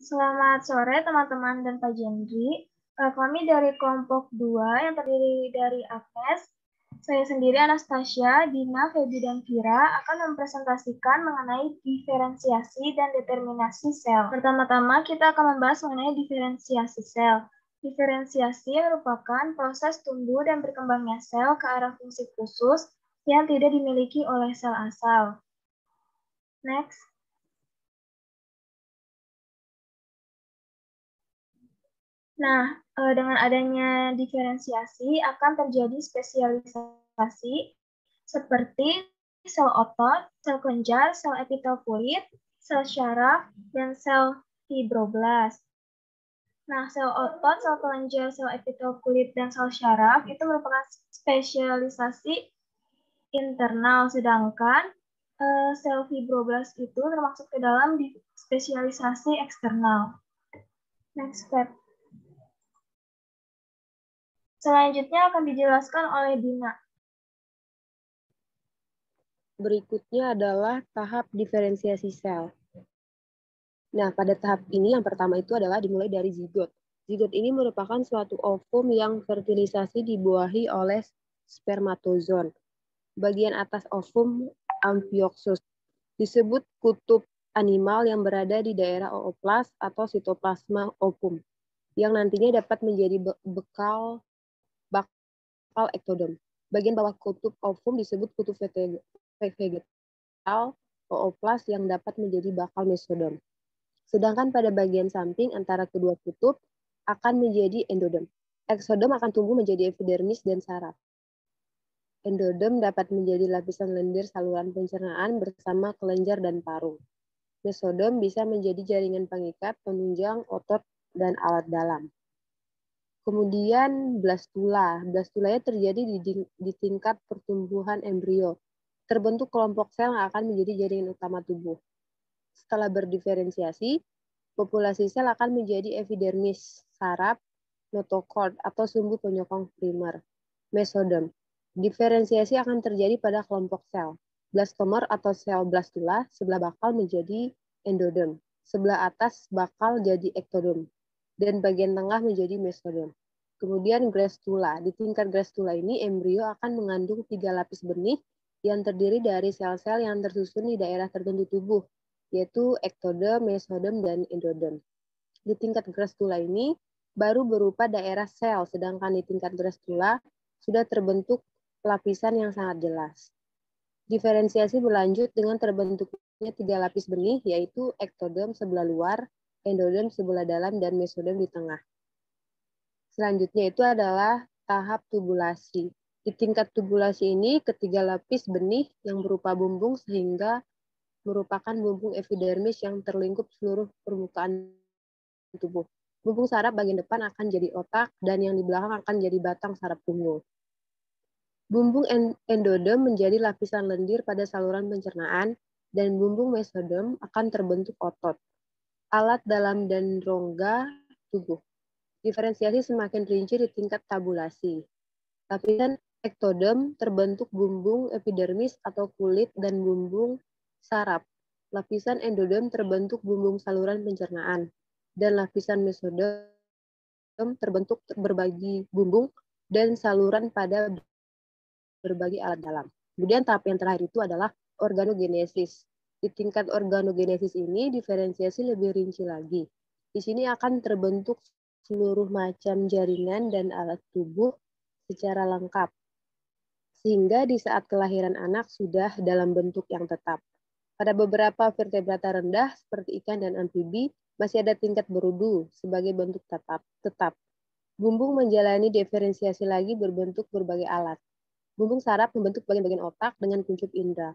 Selamat sore teman-teman dan Pak Jendri. Kami dari kelompok 2 yang terdiri dari Agnes, saya sendiri Anastasia, Dina, Feby, dan Vira akan mempresentasikan mengenai diferensiasi dan determinasi sel. Pertama-tama kita akan membahas mengenai diferensiasi sel. Diferensiasi merupakan proses tumbuh dan berkembangnya sel ke arah fungsi khusus yang tidak dimiliki oleh sel asal. Next. Nah, dengan adanya diferensiasi akan terjadi spesialisasi seperti sel otot, sel kelenjar, sel epitel kulit, sel syaraf, dan sel fibroblast. Nah, sel otot, sel kelenjar, sel epitel kulit, dan sel syaraf itu merupakan spesialisasi internal, sedangkan sel fibroblast itu termasuk ke dalam spesialisasi eksternal. Next step. Selanjutnya akan dijelaskan oleh Dina. Berikutnya adalah tahap diferensiasi sel. Nah, pada tahap ini yang pertama itu adalah dimulai dari zigot. Zigot ini merupakan suatu ovum yang fertilisasi dibuahi oleh spermatozoon. Bagian atas ovum amphioxus disebut kutub animal yang berada di daerah ooplas atau sitoplasma ovum, yang nantinya dapat menjadi bakal ektodom. Bagian bawah kutub ovum disebut kutub vegetal ooplas yang dapat menjadi bakal mesodom. Sedangkan pada bagian samping antara kedua kutub akan menjadi endodom. Eksodom akan tumbuh menjadi epidermis dan saraf. Endodom dapat menjadi lapisan lendir saluran pencernaan bersama kelenjar dan paru. Mesodom bisa menjadi jaringan pengikat, penunjang, otot, dan alat dalam. Kemudian blastula. Blastulanya terjadi di tingkat pertumbuhan embrio. Terbentuk kelompok sel yang akan menjadi jaringan utama tubuh. Setelah berdiferensiasi, populasi sel akan menjadi epidermis, saraf, notochord atau sumbu penyokong primer, mesodom. Diferensiasi akan terjadi pada kelompok sel. Blastomer atau sel blastula sebelah bakal menjadi endodom, sebelah atas bakal jadi ektodom, dan bagian tengah menjadi mesodom. Kemudian grastula. Di tingkat grastula ini, embrio akan mengandung 3 lapis benih yang terdiri dari sel-sel yang tersusun di daerah tertentu tubuh, yaitu ektodom, mesodom, dan endodom. Di tingkat grastula ini baru berupa daerah sel, sedangkan di tingkat grastula sudah terbentuk lapisan yang sangat jelas. Diferensiasi berlanjut dengan terbentuknya 3 lapis benih, yaitu ektodom sebelah luar, endodom sebelah dalam, dan mesodom di tengah. Selanjutnya itu adalah tahap tubulasi. Di tingkat tubulasi ini, ketiga lapis benih yang berupa bumbung sehingga merupakan bumbung epidermis yang terlingkup seluruh permukaan tubuh. Bumbung saraf bagian depan akan jadi otak dan yang di belakang akan jadi batang saraf ungu. Bumbung endodom menjadi lapisan lendir pada saluran pencernaan dan bumbung mesodom akan terbentuk otot, alat dalam dan rongga tubuh. Diferensiasi semakin rinci di tingkat tabulasi. Lapisan ektodom terbentuk bumbung epidermis atau kulit dan bumbung saraf. Lapisan endodom terbentuk bumbung saluran pencernaan. Dan lapisan mesodom terbentuk berbagi bumbung dan saluran pada berbagai alat dalam. Kemudian tahap yang terakhir itu adalah organogenesis. Di tingkat organogenesis ini diferensiasi lebih rinci lagi. Di sini akan terbentuk seluruh macam jaringan dan alat tubuh secara lengkap. Sehingga di saat kelahiran anak sudah dalam bentuk yang tetap. Pada beberapa vertebrata rendah seperti ikan dan amfibi masih ada tingkat berudu sebagai bentuk tetap. Bumbung menjalani diferensiasi lagi berbentuk berbagai alat. Bumbung saraf membentuk bagian-bagian otak dengan kuncup indera.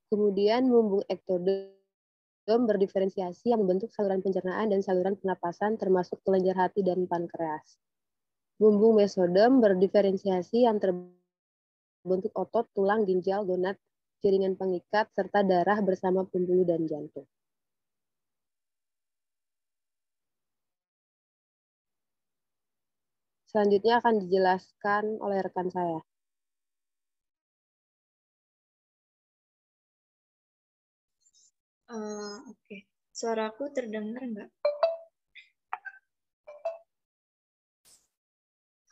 Kemudian bumbung ektodom berdiferensiasi yang membentuk saluran pencernaan dan saluran pernapasan termasuk kelenjar hati dan pankreas. Bumbung mesodom berdiferensiasi yang terbentuk otot, tulang, ginjal, gonad, jaringan pengikat, serta darah bersama pembuluh dan jantung. Selanjutnya akan dijelaskan oleh rekan saya. Oke. Suaraku terdengar nggak?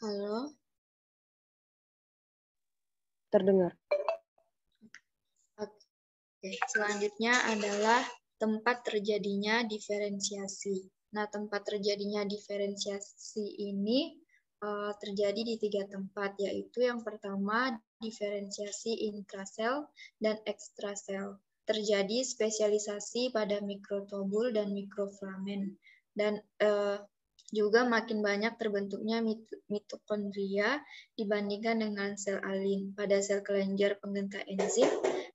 Halo? Terdengar. Oke, selanjutnya adalah tempat terjadinya diferensiasi. Nah, tempat terjadinya diferensiasi ini terjadi di 3 tempat, yaitu yang pertama diferensiasi intrasel dan ekstrasel. Terjadi spesialisasi pada mikrotubul dan mikrofilament. Dan juga makin banyak terbentuknya mitokondria dibandingkan dengan sel alin. Pada sel kelenjar penggentar enzim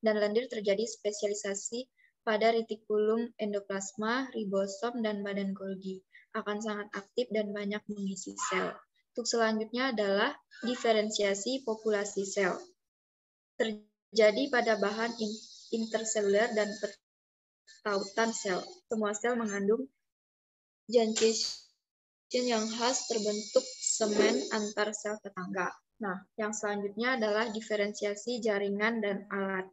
dan lendir terjadi spesialisasi pada retikulum endoplasma, ribosom, dan badan Golgi. Akan sangat aktif dan banyak mengisi sel. Untuk selanjutnya adalah diferensiasi populasi sel. Terjadi pada bahan interseluler dan pertautan sel. Semua sel mengandung junction yang khas terbentuk semen antar sel tetangga. Nah, yang selanjutnya adalah diferensiasi jaringan dan alat,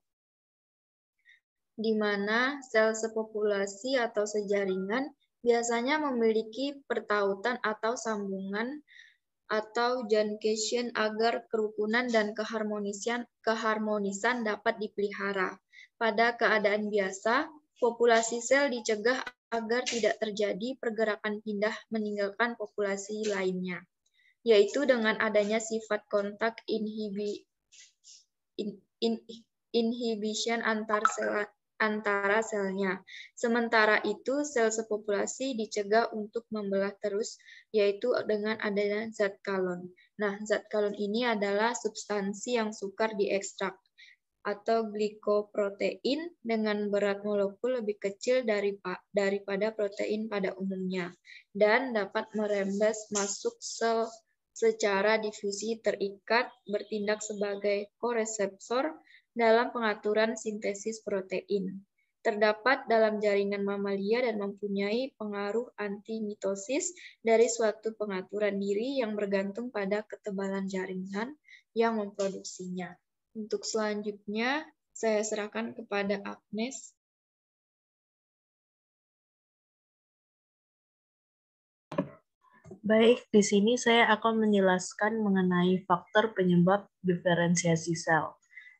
di mana sel sepopulasi atau sejaringan biasanya memiliki pertautan atau sambungan atau junction agar kerukunan dan keharmonisan dapat dipelihara. Pada keadaan biasa, populasi sel dicegah agar tidak terjadi pergerakan pindah meninggalkan populasi lainnya, yaitu dengan adanya sifat kontak inhibition antara selnya. Sementara itu, sel sepopulasi dicegah untuk membelah terus, yaitu dengan adanya zat kalon. Nah, zat kalon ini adalah substansi yang sukar diekstrak atau glikoprotein dengan berat molekul lebih kecil daripada protein pada umumnya, dan dapat merembes masuk sel secara difusi terikat, bertindak sebagai koreseptor dalam pengaturan sintesis protein. Terdapat dalam jaringan mamalia dan mempunyai pengaruh anti-mitosis dari suatu pengaturan diri yang bergantung pada ketebalan jaringan yang memproduksinya. Untuk selanjutnya, saya serahkan kepada Agnes. Baik, di sini saya akan menjelaskan mengenai faktor penyebab diferensiasi sel.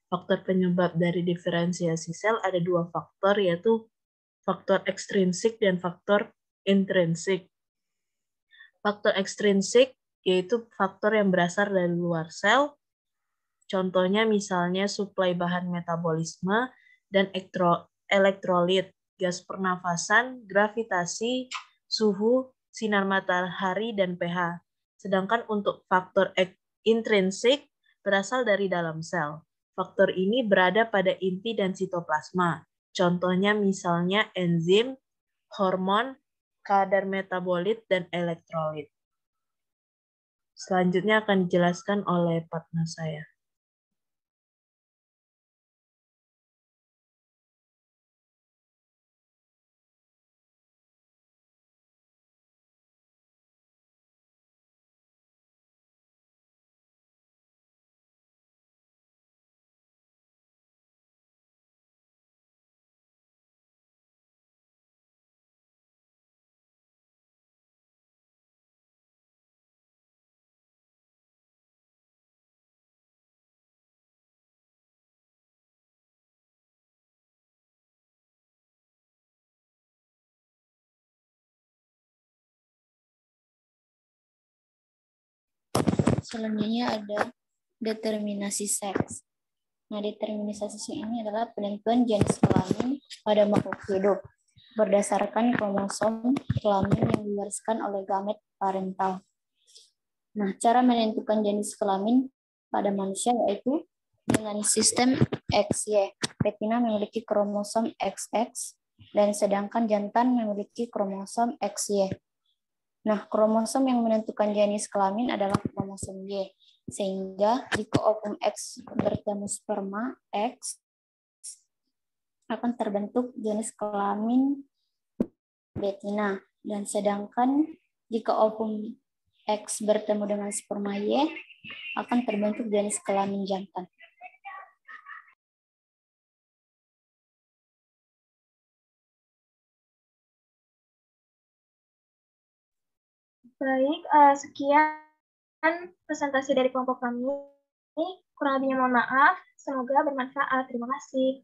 Faktor penyebab dari diferensiasi sel ada 2 faktor, yaitu faktor ekstrinsik dan faktor intrinsik. Faktor ekstrinsik yaitu faktor yang berasal dari luar sel, contohnya misalnya suplai bahan metabolisme dan elektrolit, gas pernafasan, gravitasi, suhu, sinar matahari, dan pH. Sedangkan untuk faktor intrinsik berasal dari dalam sel. Faktor ini berada pada inti dan sitoplasma. Contohnya misalnya enzim, hormon, kadar metabolit, dan elektrolit. Selanjutnya akan dijelaskan oleh partner saya. Selanjutnya ada determinasi seks. Nah, determinasi ini adalah penentuan jenis kelamin pada makhluk hidup berdasarkan kromosom kelamin yang diwariskan oleh gamet parental. Nah, cara menentukan jenis kelamin pada manusia yaitu dengan sistem XY. Betina memiliki kromosom XX dan sedangkan jantan memiliki kromosom XY. Nah, kromosom yang menentukan jenis kelamin adalah kromosom Y. Sehingga jika ovum X bertemu sperma X, akan terbentuk jenis kelamin betina. Dan sedangkan jika ovum X bertemu dengan sperma Y, akan terbentuk jenis kelamin jantan. Baik, sekian presentasi dari kelompok kami. Kurang lebihnya mohon maaf. Semoga bermanfaat. Terima kasih.